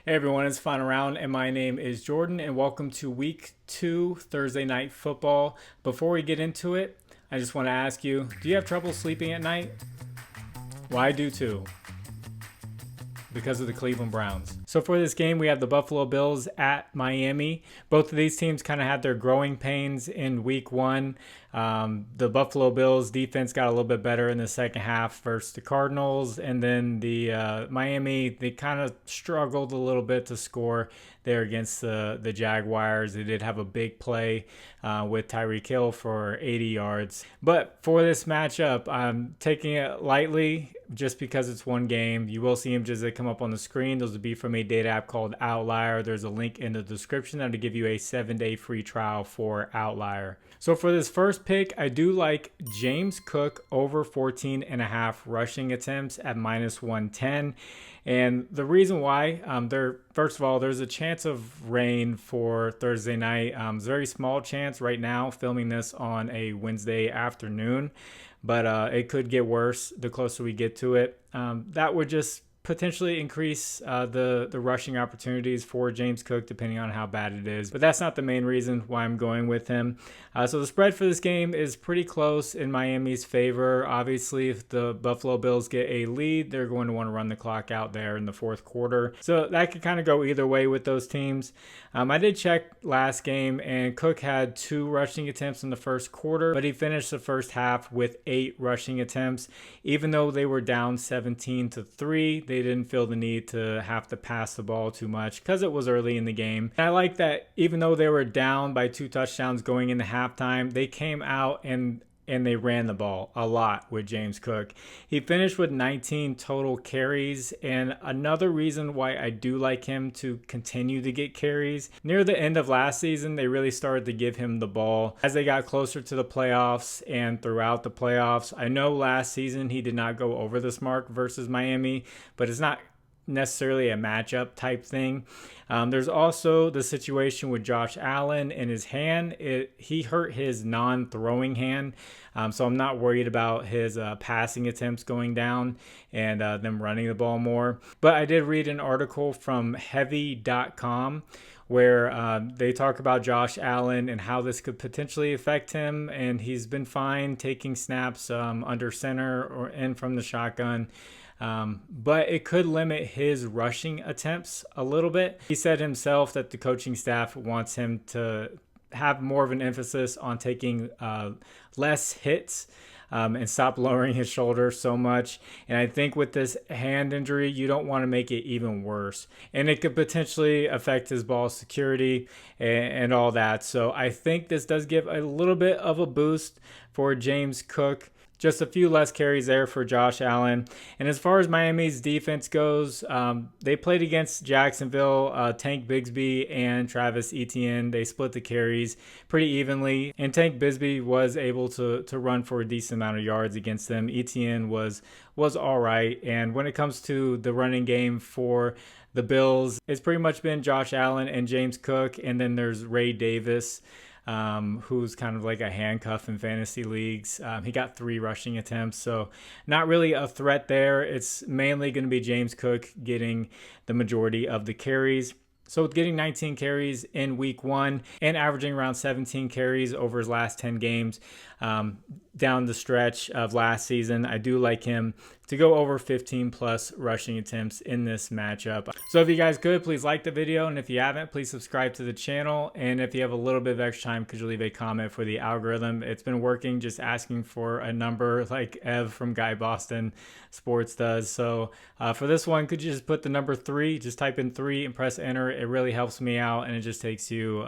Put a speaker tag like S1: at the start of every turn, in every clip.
S1: Hey everyone, it's Fun Around, and my name is Jordan, and welcome to Week 2 Thursday Night Football. Before we get into it, I just want to ask you, do you have trouble sleeping at night? Well, I do too, because of the Cleveland Browns. So for this game, we have the Buffalo Bills at Miami. Both of these teams kind of had their growing pains in Week 1. The Buffalo Bills defense got a little bit better in the second half versus the Cardinals, and then the Miami, they kind of struggled a little bit to score there against the Jaguars. They did have a big play with Tyreek Hill for 80 yards. But for this matchup, I'm taking it lightly just because it's one game. You will see images that come up on the screen. Those will be from a data app called Outlier. There's a link in the description that'll give you a 7-day free trial for Outlier. So for this first pick, I do like James Cook over 14.5 rushing attempts at -110. And the reason why, first of all, there's a chance of rain for Thursday night. It's a very small chance right now, filming this on a Wednesday afternoon, but it could get worse the closer we get to it. That would just potentially increase the rushing opportunities for James Cook, depending on how bad it is. But that's not the main reason why I'm going with him. So the spread for this game is pretty close in Miami's favor. Obviously, if the Buffalo Bills get a lead, they're going to want to run the clock out there in the fourth quarter. So that could kind of go either way with those teams. I did check last game, and Cook had 2 rushing attempts in the first quarter, but he finished the first half with 8 rushing attempts. Even though they were down 17-3, they didn't feel the need to have to pass the ball too much because it was early in the game. And I like that even though they were down by 2 touchdowns going into halftime, they came out and they ran the ball a lot with James Cook. He finished with 19 total carries, and another reason why I do like him to continue to get carries. Near the end of last season, they really started to give him the ball as they got closer to the playoffs and throughout the playoffs. I know last season he did not go over this mark versus Miami, but it's not necessarily a matchup type thing. There's also the situation with Josh Allen and his hand. He hurt his non-throwing hand, so I'm not worried about his passing attempts going down and them running the ball more. But I did read an article from heavy.com where they talk about Josh Allen and how this could potentially affect him, and he's been fine taking snaps under center or in from the shotgun. But it could limit his rushing attempts a little bit. He said himself that the coaching staff wants him to have more of an emphasis on taking less hits and stop lowering his shoulder so much. And I think with this hand injury, you don't want to make it even worse. And it could potentially affect his ball security and all that. So I think this does give a little bit of a boost for James Cook. Just a few less carries there for Josh Allen. And as far as Miami's defense goes, they played against Jacksonville, Tank Bigsby and Travis Etienne. They split the carries pretty evenly. And Tank Bigsby was able to run for a decent amount of yards against them. Etienne was all right. And when it comes to the running game for the Bills, it's pretty much been Josh Allen and James Cook. And then there's Ray Davis, who's kind of like a handcuff in fantasy leagues. He got 3 rushing attempts, so not really a threat there. It's mainly going to be James Cook getting the majority of the carries. So with getting 19 carries in week 1 and averaging around 17 carries over his last 10 games down the stretch of last season, I do like him to go over 15 plus rushing attempts in this matchup. So if you guys could, please like the video. And if you haven't, please subscribe to the channel. And if you have a little bit of extra time, could you leave a comment for the algorithm? It's been working, just asking for a number like Ev from Guy Boston Sports does. So for this one, could you just put the number 3, just type in 3 and press enter. It really helps me out, and it just takes you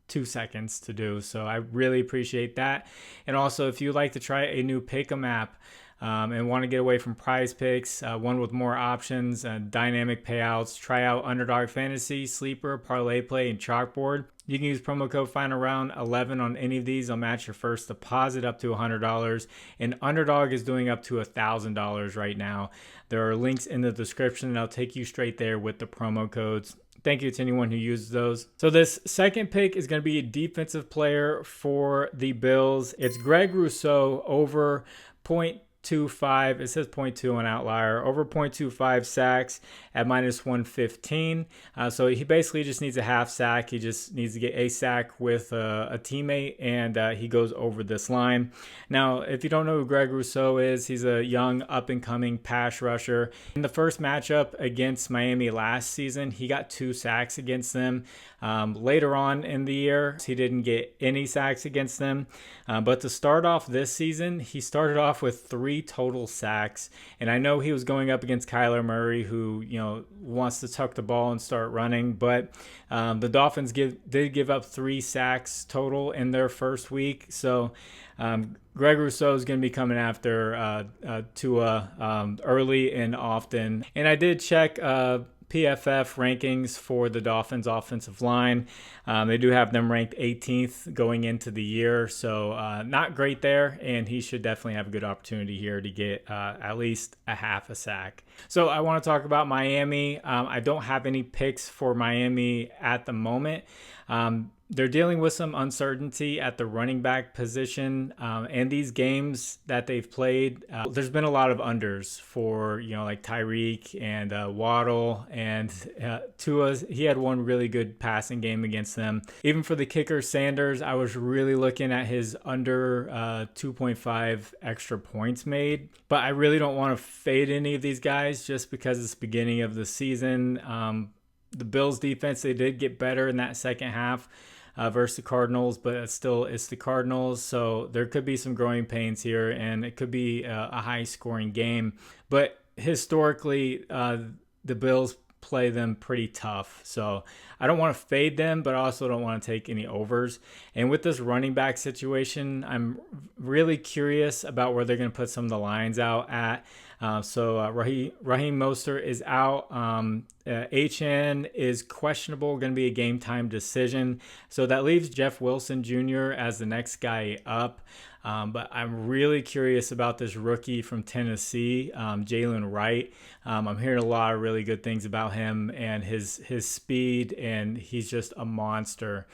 S1: 2 seconds to do. So I really appreciate that. And also, if you'd like to try a new Pick'em app and want to get away from Prizepicks, one with more options, dynamic payouts, try out Underdog Fantasy, Sleeper, ParlayPlay, and ChalkBoard. You can use promo code FINALROUND11 on any of these. They'll match your first deposit up to $100. And Underdog is doing up to $1,000 right now. There are links in the description, and I'll take you straight there with the promo codes. Thank you to anyone who uses those. So this second pick is going to be a defensive player for the Bills. It's Greg Rousseau over 0.2 0.25. It says 0.2 on Outlier. Over 0.25 sacks at -115. So he basically just needs a half sack. He just needs to get a sack with a teammate, and he goes over this line. Now, if you don't know who Greg Rousseau is, he's a young up-and-coming pass rusher. In the first matchup against Miami last season, he got 2 sacks against them. Later on in the year, he didn't get any sacks against them. But to start off this season, he started off with 3 total sacks. And I know he was going up against Kyler Murray, who, wants to tuck the ball and start running. But the Dolphins did give up 3 sacks total in their first week. So Greg Rousseau is going to be coming after Tua early and often. And I did check PFF rankings for the Dolphins offensive line. They do have them ranked 18th going into the year, so not great there, and he should definitely have a good opportunity here to get at least a half a sack. So I want to talk about Miami. I don't have any picks for Miami at the moment. They're dealing with some uncertainty at the running back position. And these games that they've played, there's been a lot of unders for, like Tyreek and Waddle and Tua. He had one really good passing game against them. Even for the kicker, Sanders, I was really looking at his under 2.5 extra points made. But I really don't want to fade any of these guys just because it's the beginning of the season. The Bills defense, they did get better in that second half versus the Cardinals, but it's the Cardinals, so there could be some growing pains here, and it could be a high-scoring game. But historically, the Bills play them pretty tough, so I don't want to fade them, but I also don't want to take any overs. And with this running back situation, I'm really curious about where they're going to put some of the lines out at. Raheem Mostert is out. HN is questionable, going to be a game time decision. So that leaves Jeff Wilson Jr. as the next guy up. But I'm really curious about this rookie from Tennessee, Jalen Wright. I'm hearing a lot of really good things about him and his speed, and he's just a monster.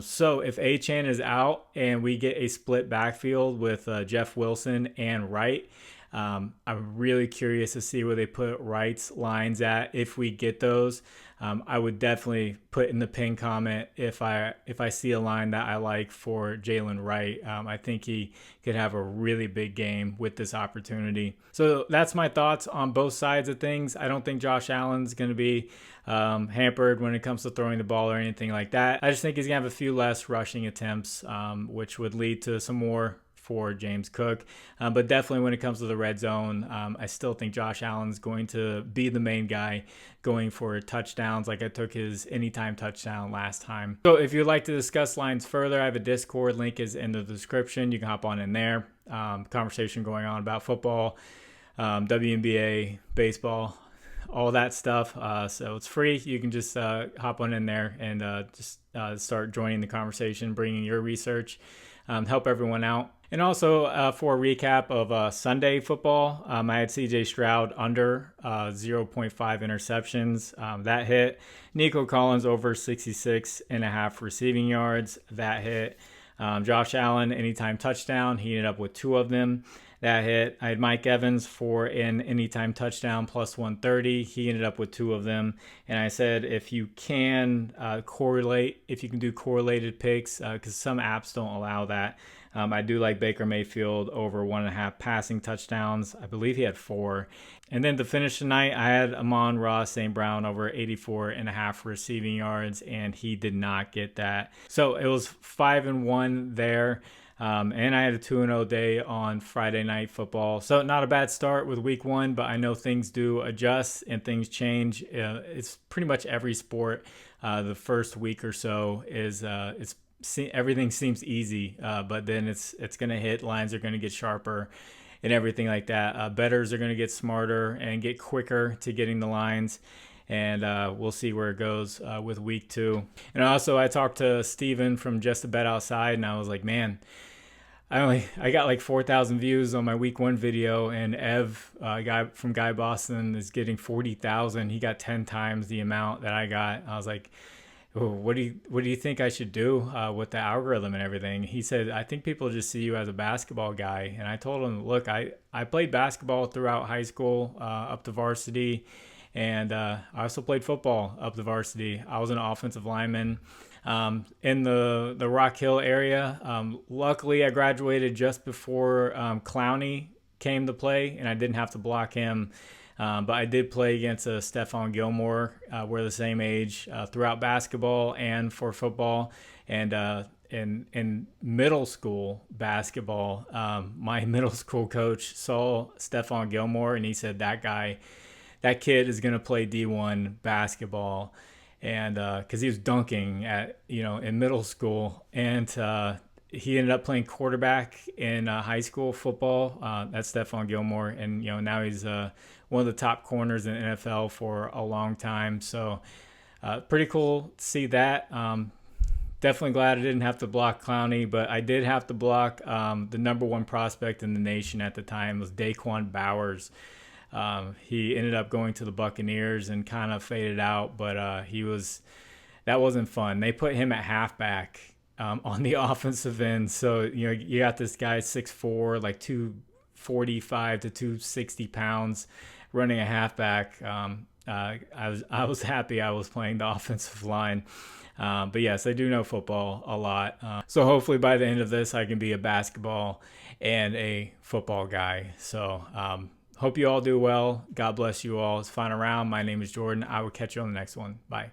S1: So if HN is out and we get a split backfield with Jeff Wilson and Wright, I'm really curious to see where they put Wright's lines at. If we get those, I would definitely put in the pin comment if I see a line that I like for Jalen Wright. I think he could have a really big game with this opportunity. So that's my thoughts on both sides of things. I don't think Josh Allen's going to be hampered when it comes to throwing the ball or anything like that. I just think he's going to have a few less rushing attempts, which would lead to some more for James Cook. But definitely when it comes to the red zone, I still think Josh Allen's going to be the main guy going for touchdowns, like I took his anytime touchdown last time. So if you'd like to discuss lines further, I have a Discord. Link is in the description. You can hop on in there. Conversation going on about football, WNBA, baseball, all that stuff. So it's free. You can just hop on in there and just start joining the conversation, bringing your research, help everyone out. And also for a recap of Sunday football, I had CJ Stroud under 0.5 interceptions. That hit. Nico Collins over 66.5 receiving yards. That hit. Josh Allen, anytime touchdown. He ended up with 2 of them. That hit. I had Mike Evans for an anytime touchdown plus 130. He ended up with 2 of them. And I said if you can correlate, if you can do correlated picks, because some apps don't allow that. I do like Baker Mayfield over 1.5 passing touchdowns. I believe he had 4. And then to finish the night, I had Amon-Ra St. Brown over 84.5 receiving yards, and he did not get that. So it was 5-1 there. And I had a 2-0 day on Friday Night Football. So not a bad start with week 1, but I know things do adjust and things change. It's pretty much every sport. The first week or so is everything seems easy, but then it's going to hit. Lines are going to get sharper and everything like that. Bettors are going to get smarter and get quicker to getting the lines. And we'll see where it goes with week 2. And also I talked to Steven from Just a Bet Outside, and I was like, man, I got like 4,000 views on my week 1 video, and Ev, a guy from Guy Boston, is getting 40,000. He got 10 times the amount that I got. I was like, What do you think I should do with the algorithm and everything? He said, I think people just see you as a basketball guy. And I told him, look, I played basketball throughout high school up to varsity. And I also played football up to varsity. I was an offensive lineman in the Rock Hill area. Luckily, I graduated just before Clowney came to play, and I didn't have to block him. But I did play against Stephon Gilmore. We're the same age throughout basketball and for football. And in middle school basketball, my middle school coach saw Stephon Gilmore, and he said, that kid is going to play D1 basketball. And because he was dunking in middle school. And he ended up playing quarterback in high school football. That's Stephon Gilmore. And, now he's one of the top corners in the NFL for a long time. So pretty cool to see that. Definitely glad I didn't have to block Clowney, but I did have to block the number one prospect in the nation at the time was Daquan Bowers. He ended up going to the Buccaneers and kind of faded out, but that wasn't fun. They put him at halfback on the offensive end. So, you got this guy 6'4", like 245 to 260 pounds running a halfback. I was happy I was playing the offensive line. But yes, I do know football a lot. So hopefully by the end of this, I can be a basketball and a football guy. So hope you all do well. God bless you all. It's fun around. My name is Jordan. I will catch you on the next one. Bye.